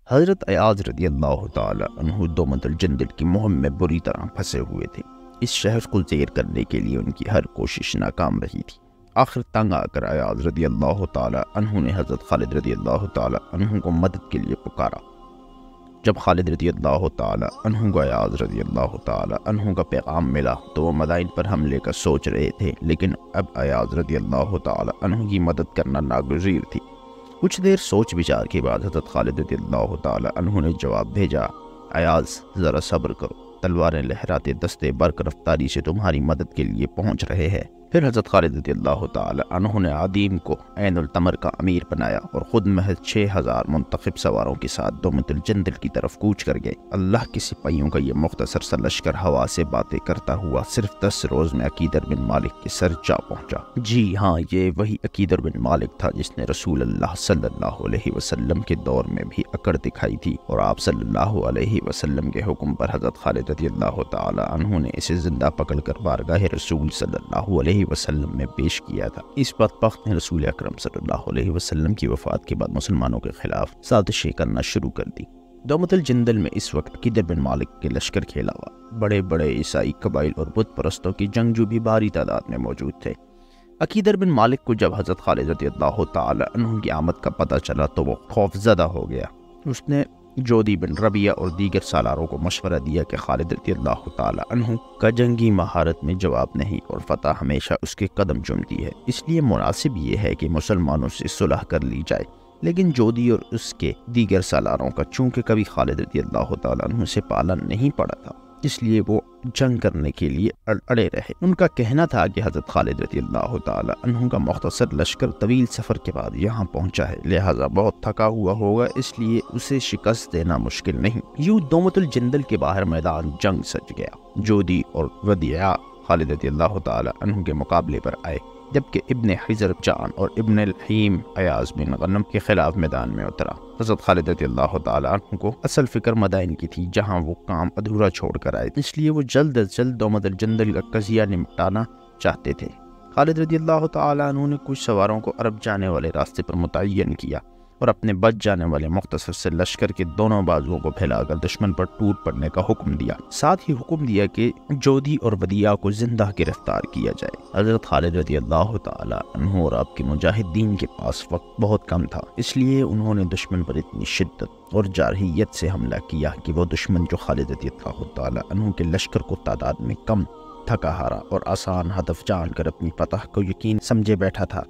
حضرت ایاز رضی اللہ تعالی عنہ دومت الجندل کی مہم میں بری طرح پھنسے ہوئے تھے۔ اس شہر کو زیر کرنے کے لیے ان کی ہر کوشش ناکام رہی تھی۔ آخر تنگ آ کر ایاز رضی اللہ تعالی عنہ نے حضرت خالد رضی اللہ تعالی عنہ کو مدد کے لیے پکارا۔ جب خالد رضی اللہ تعالی عنہ کو ایاز رضی اللہ تعالی عنہ کا پیغام ملا تو وہ مدائن پر حملے کا سوچ رہے تھے، لیکن اب ایاز رضی اللہ تعالی عنہ کی مدد کرنا ناگزیر تھی۔ کچھ دیر سوچ بچار کے بعد حضرت خالد رضی اللہ تعالی عنہ نے جواب بھیجا، ایاز ذرا صبر کرو، تلواریں لہراتے دستے برق رفتاری سے تمہاری مدد کے لیے پہنچ رہے ہیں۔ پھر حضرت خالد رضی اللہ تعالی عنہ نے عدیم کو عین التمر کا امیر بنایا اور خود محض 6000 منتخب سواروں کے ساتھ دومت الجندل کی طرف کوچ کر گئے۔ اللہ کے سپاہیوں کا یہ مختصر سا لشکر ہوا سے باتیں کرتا ہوا صرف 10 روز میں عقیدر بن مالک کے سر جا پہنچا۔ جی ہاں، یہ وہی عقیدر بن مالک تھا جس نے رسول اللہ صلی اللہ علیہ وسلم کے دور میں بھی اکڑ دکھائی تھی، اور آپ صلی اللہ علیہ وسلم کے حکم پر حضرت خالد رضی اللہ تعالی عنہ نے اسے زندہ پکڑ کر بارگاہ رسول صلی اللہ علیہ وسلم میں پیش کیا تھا۔ اس بدبخت نے رسول اکرم صلی اللہ علیہ وسلم کی وفات کے بعد مسلمانوں کے خلاف سازشیں کرنا شروع کر دی۔ دومت الجندل میں اس وقت عقیدر بن مالک کے لشکر کے علاوہ بڑے بڑے عیسائی قبائل اور بت پرستوں کی جنگجو بھی بھاری تعداد میں موجود تھے۔ عقیدر بن مالک کو جب حضرت خالد رضی اللہ تعالی عنہ کی آمد کا پتہ چلا تو وہ خوف زدہ ہو گیا۔ اس نے جودی بن ربیہ اور دیگر سالاروں کو مشورہ دیا کہ خالد رضی اللہ تعالی عنہ کا جنگی مہارت میں جواب نہیں اور فتح ہمیشہ اس کے قدم چومتی ہے، اس لیے مناسب یہ ہے کہ مسلمانوں سے صلح کر لی جائے۔ لیکن جودی اور اس کے دیگر سالاروں کا چونکہ کبھی خالد رضی اللہ تعالی عنہ سے پالا نہیں پڑا تھا، اس لیے وہ جنگ کرنے کے لیے اڑے رہے۔ ان کا کہنا تھا کہ حضرت خالد رضی اللہ تعالی عنہ کا مختصر لشکر طویل سفر کے بعد یہاں پہنچا ہے، لہٰذا بہت تھکا ہوا ہوگا، اس لیے اسے شکست دینا مشکل نہیں۔ یوں دومت الجندل کے باہر میدان جنگ سج گیا۔ جودی اور ودیعہ خالد رضی اللہ تعالی عنہ کے مقابلے پر آئے، جبکہ ابن حجر جان اور ابن الحیم ایاز بن غنم کے خلاف میدان میں اترا۔ حضرت خالد رضی اللہ تعالی عنہ کو اصل فکر مدائن کی تھی جہاں وہ کام ادھورا چھوڑ کر آئے، اس لیے وہ جلد از جلد دومت الجندل کا قضیہ نمٹانا چاہتے تھے۔ خالد رضی اللہ تعالی عنہ نے کچھ سواروں کو عرب جانے والے راستے پر متعین کیا اور اپنے بچ جانے والے مختصر سے لشکر کے دونوں بازوؤں کو پھیلا کر دشمن پر ٹوٹ پڑنے کا حکم دیا۔ ساتھ ہی حکم دیا کہ جودی اور ودیعہ کو زندہ گرفتار کیا جائے۔ حضرت خالد رضی اللہ تعالی عنہ اور آپ کے مجاہدین کے پاس وقت بہت کم تھا، اس لیے انہوں نے دشمن پر اتنی شدت اور جارحیت سے حملہ کیا کہ وہ دشمن جو خالد رضی اللہ تعالی عنہ کے لشکر کو تعداد میں کم، تھکا ہارا اور آسان ہدف جان کر اپنی فتح کو یقین سمجھے بیٹھا تھا،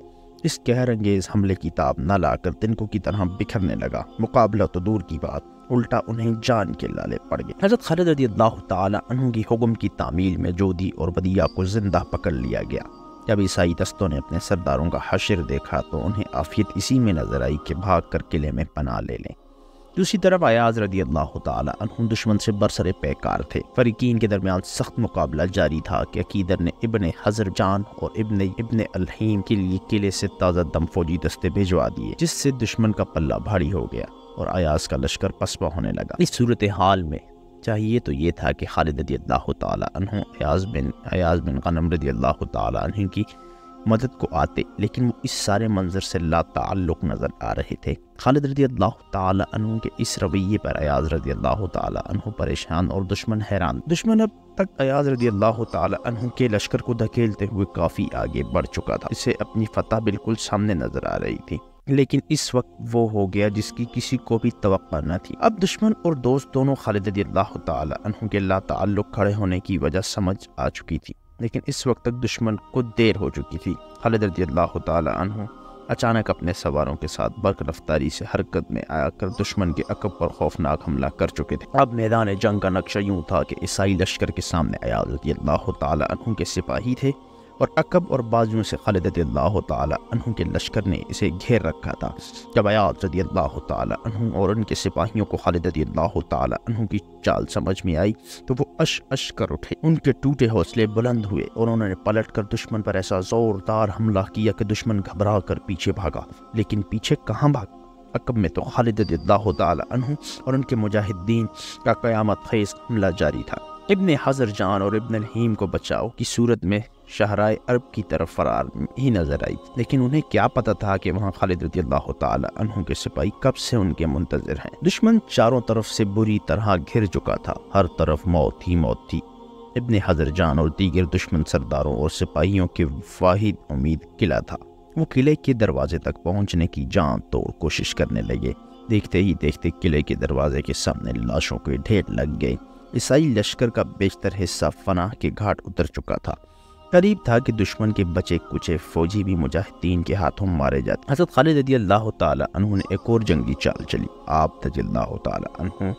اس قہر انگیز حملے کی تاب نہ لا کر تنکوں کی طرح بکھرنے لگا۔ مقابلہ تو دور کی بات، الٹا انہیں جان کے لالے پڑ گئے۔ حضرت خالد رضی اللہ تعالی عنہ کی حکم کی تعمیل میں جودی اور ودیعہ کو زندہ پکڑ لیا گیا۔ جب عیسائی دستوں نے اپنے سرداروں کا حشر دیکھا تو انہیں عافیت اسی میں نظر آئی کہ بھاگ کر قلعے میں پناہ لے لیں۔ دوسری طرف ایاز رضی اللہ تعالی عنہ دشمن سے برسر پیکار تھے۔ فریقین کے درمیان سخت مقابلہ جاری تھا کہ عقیدر نے ابن حجر جان اور ابن الحیم کے لیے قلعے سے تازہ دم فوجی دستے بھجوا دیے، جس سے دشمن کا پلہ بھاری ہو گیا اور ایاز کا لشکر پسپا ہونے لگا۔ اس صورتحال میں چاہیے تو یہ تھا کہ خالد رضی اللہ تعالی عنہ ایاز بن غنم رضی اللہ تعالی عنہ کی مدد کو آتے، لیکن وہ اس سارے منظر سے لا تعلق نظر آ رہے تھے۔ خالد رضی اللہ تعالی عنہ کے اس رویے پر ایاز رضی اللہ تعالی عنہ پریشان اور دشمن حیران۔ دشمن اب تک ایاز رضی اللہ تعالی عنہ کے لشکر کو دھکیلتے ہوئے کافی آگے بڑھ چکا تھا، اسے اپنی فتح بالکل سامنے نظر آ رہی تھی، لیکن اس وقت وہ ہو گیا جس کی کسی کو بھی توقع نہ تھی۔ اب دشمن اور دوست دونوں خالد رضی اللہ تعالی عنہ کے لا تعلق کھڑے ہونے کی وجہ سمجھ آ چکی تھی، لیکن اس وقت تک دشمن کو دیر ہو چکی تھی۔ خالد رضی اللہ تعالی عنہ اچانک اپنے سواروں کے ساتھ برق رفتاری سے حرکت میں آیا کر دشمن کے عقب پر خوفناک حملہ کر چکے تھے۔ اب میدان جنگ کا نقشہ یوں تھا کہ عیسائی لشکر کے سامنے ایاز رضی اللہ تعالی عنہ کے سپاہی تھے اور عقب اور بازوؤں سے خالد رضی اللہ تعالی عنہ کے لشکر نے اسے گھیر رکھا تھا۔ جب ایاز رضی اللہ تعالی عنہ اور ان کے سپاہیوں کو خالد رضی اللہ تعالی عنہ کی چال سمجھ میں آئی تو وہ اش کر اٹھے، ان کے ٹوٹے حوصلے بلند ہوئے اور انہوں نے پلٹ کر دشمن پر ایسا زوردار حملہ کیا کہ دشمن گھبرا کر پیچھے بھاگا، لیکن پیچھے کہاں بھاگا، عقب میں تو خالد رضی اللہ تعالی عنہ اور ان کے مجاہدین کا قیامت خیز حملہ جاری تھا۔ ابن حضر جان اور ابن الہیم کو بچاؤ کی صورت میں شہرائے عرب کی طرف فرار ہی نظر آئی، لیکن انہیں کیا پتا تھا کہ وہاں خالد رضی اللہ تعالی عنہ کے سپاہی کب سے ان کے منتظر ہیں۔ دشمن چاروں طرف سے بری طرح گھر چکا تھا، ہر طرف موت ہی موت تھی۔ ابن حضر جان اور دیگر دشمن سرداروں اور سپاہیوں کی واحد امید قلعہ تھا۔ وہ قلعے کے دروازے تک پہنچنے کی جان توڑ کوشش کرنے لگے۔ دیکھتے ہی دیکھتے قلعے کے دروازے کے سامنے لاشوں کے ڈھیر لگ گئے۔ عیسائی لشکر کا بیشتر حصہ فناہ کے گھاٹ اتر چکا تھا۔ قریب تھا کہ دشمن کے بچے کچے فوجی بھی مجاہدین کے ہاتھوں مارے جاتے۔ حضرت خالد رضی اللہ تعالی عنہ نے ایک اور جنگی چال چلی۔ آپ رضی اللہ تعالی عنہ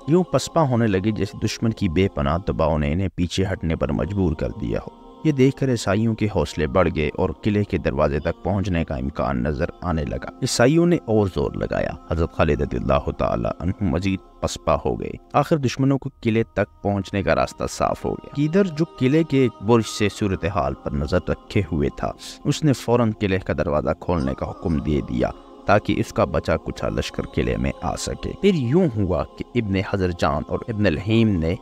یوں پسپا ہونے لگے جیسے دشمن کی بے پناہ دباؤ نے انہیں پیچھے ہٹنے پر مجبور کر دیا ہو۔ یہ دیکھ کر عیسائیوں کے حوصلے بڑھ گئے اور قلعے کے دروازے تک پہنچنے کا امکان نظر آنے لگا۔ عیسائیوں نے اور زور لگایا۔ حضرت خالد رضی اللہ تعالی عنہ مزید پسپا ہو گئے۔ آخر دشمنوں کو قلعے تک پہنچنے کا راستہ صاف ہو گیا۔ کیدر جو قلعے کے ایک برج سے صورتحال پر نظر رکھے ہوئے تھا، اس نے فوراً قلعے کا دروازہ کھولنے کا حکم دے دیا تاکہ اس کا بچا کچھا لشکر قلعے میں آ سکے۔ پھر یوں ہوا کہ ابن حضر جان اور ابن الہیم نے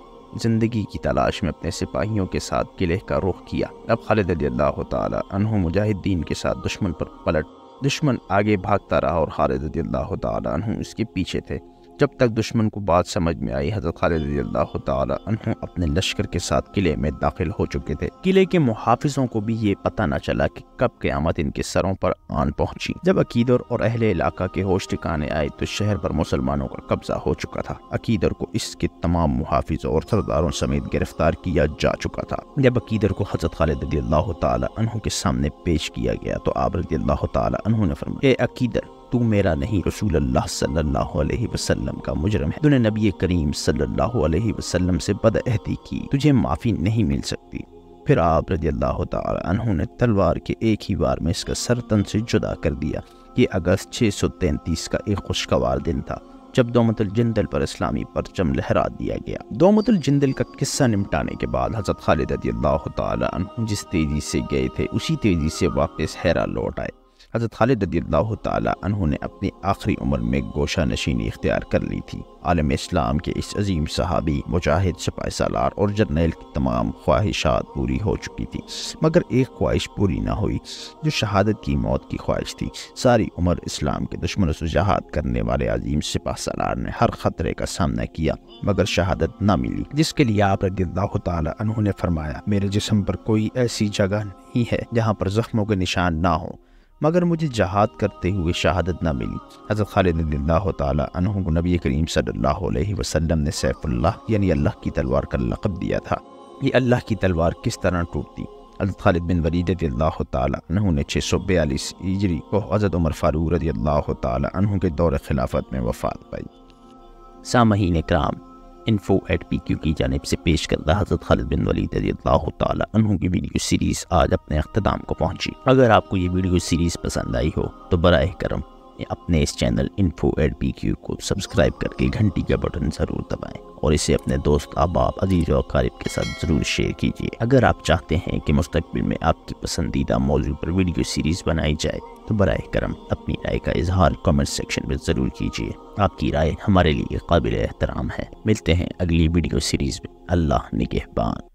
زندگی کی تلاش میں اپنے سپاہیوں کے ساتھ قلعے کا رخ کیا۔ اب خالد رضی اللہ تعالی عنہ مجاہدین کے ساتھ دشمن پر پلٹ، دشمن آگے بھاگتا رہا اور خالد رضی اللہ تعالی عنہ اس کے پیچھے تھے۔ جب تک دشمن کو بات سمجھ میں آئی، حضرت خالد رضی اللہ تعالی عنہ اپنے لشکر کے ساتھ قلعے میں داخل ہو چکے تھے۔ قلعے کے محافظوں کو بھی یہ پتہ نہ چلا کہ کب قیامت ان کے سروں پر آن پہنچی۔ جب عقیدر اور اہل علاقہ کے ہوش ٹھکانے آئے تو شہر پر مسلمانوں کا قبضہ ہو چکا تھا۔ عقیدر کو اس کے تمام محافظوں اور سرداروں سمیت گرفتار کیا جا چکا تھا۔ جب عقیدر کو حضرت خالد رضی اللہ تعالی عنہ کے سامنے پیش کیا گیا تو آپ رضی اللہ تعالی عنہ نے فرمایا، اے عقیدر، تو میرا نہیں، رسول اللہ صلی اللہ علیہ وسلم کا مجرم ہے۔ تو نے نبی کریم صلی اللہ علیہ وسلم سے بدعہدی کی، تجھے معافی نہیں مل سکتی۔ پھر آپ رضی اللہ تعالی عنہ نے تلوار کے ایک ہی وار میں اس کا سر تن سے جدا کر دیا۔ یہ اگست 633 کا ایک خوشگوار دن تھا جب دومت الجندل پر اسلامی پرچم لہرا دیا گیا۔ دومت الجندل کا قصہ نمٹانے کے بعد حضرت خالد رضی اللہ تعالی عنہ جس تیزی سے گئے تھے اسی تیزی سے واپس ہیرا لوٹ آئے۔ حضرت خالد رضی اللہ تعالی عنہ نے اپنی آخری عمر میں گوشہ نشینی اختیار کر لی تھی۔ عالم اسلام کے اس عظیم صحابی، مجاہد، سپاہ سالار اور جرنیل کی تمام خواہشات پوری ہو چکی تھی، مگر ایک خواہش پوری نہ ہوئی جو شہادت کی موت کی خواہش تھی۔ ساری عمر اسلام کے دشمنوں سے جہاد کرنے والے عظیم سپاہ سالار نے ہر خطرے کا سامنا کیا مگر شہادت نہ ملی، جس کے لیے آپ رضی اللہ تعالی عنہ نے فرمایا، میرے جسم پر کوئی ایسی جگہ نہیں ہے جہاں پر زخموں کے نشان نہ ہوں مگر مجھے جہاد کرتے ہوئے شہادت نہ ملی۔ حضرت خالد رضی اللہ تعالی عنہ کو نبی کریم صلی اللہ علیہ وسلم نے سیف اللہ یعنی اللہ کی تلوار کا لقب دیا تھا۔ یہ اللہ کی تلوار کس طرح ٹوٹتی؟ حضرت خالد بن ولید رضی اللہ تعالی عنہ نے 642 ہجری کو حضرت عمر فاروق رضی اللہ تعالی عنہ کے دور خلافت میں وفات پائی۔ سامعین اکرام، info@pq کی جانب سے پیش کردہ حضرت خالد بن ولید رضی اللہ تعالی عنہ کی ویڈیو سیریز آج اپنے اختتام کو پہنچی۔ اگر آپ کو یہ ویڈیو سیریز پسند آئی ہو تو براہ کرم اپنے اس چینل info@pq کو سبسکرائب کر کے گھنٹی کا بٹن ضرور دبائیں اور اسے اپنے دوست، احباب، عزیز و اقارب کے ساتھ ضرور شیئر کیجیے۔ اگر آپ چاہتے ہیں کہ مستقبل میں آپ کی پسندیدہ موضوع پر ویڈیو سیریز بنائی جائے تو براہ کرم اپنی رائے کا اظہار کمنٹ سیکشن میں ضرور کیجیے۔ آپ کی رائے ہمارے لیے قابل احترام ہے۔ ملتے ہیں اگلی ویڈیو سیریز میں۔ اللہ نگہبان۔